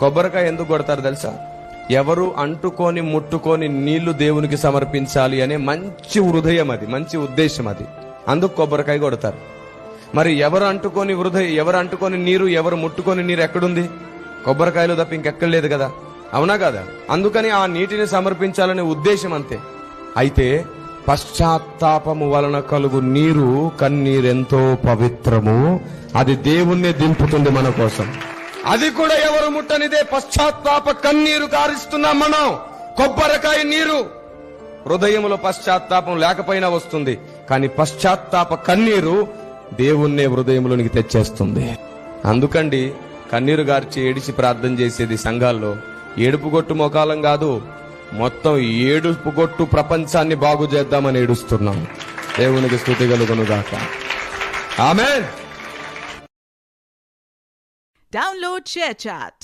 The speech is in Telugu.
కొబ్బరికాయ ఎందుకు కొడతారు తెలుసా? ఎవరు అంటుకొని ముట్టుకొని నీళ్లు దేవునికి సమర్పించాలి అనే మంచి హృదయం, అది మంచి ఉద్దేశం, అది అందుకు కొబ్బరికాయ కొడతారు. మరి ఎవరు అంటుకొని నీరు, ఎవరు ముట్టుకొని నీరు ఎక్కడుంది? కొబ్బరికాయలు తప్ప ఇంకెక్కడ లేదు కదా, అవునా కదా? అందుకని ఆ నీటిని సమర్పించాలనే ఉద్దేశం అంతే. అయితే పశ్చాత్తాపము వలన కలుగు నీరు, కన్నీరెంతో పవిత్రము, అది దేవుణ్ణి దింపుతుంది మన కోసం. అది కూడా ఎవరు ముట్టనిదే పశ్చాత్తాప కన్నీరు కారిస్తున్నాం మనం. కొబ్బరికాయ నీరు హృదయంలో పశ్చాత్తాపం లేకపోయినా వస్తుంది, కానీ పశ్చాత్తాప కన్నీరు దేవుణ్ణే హృదయంలోనికి తెచ్చేస్తుంది. అందుకండి కన్నీరు గార్చి ఏడిచి ప్రార్థన చేసేది సంఘాల్లో. ఏడుపు కొట్టు మొకాలం కాదు, మొత్తం ఏడుపు కొట్టు ప్రపంచాన్ని బాగు చేద్దామని ఏడుస్తున్నాం. దేవునికి స్తుతి కలుగునుగాక. ఆమేన్. Download ShareChat.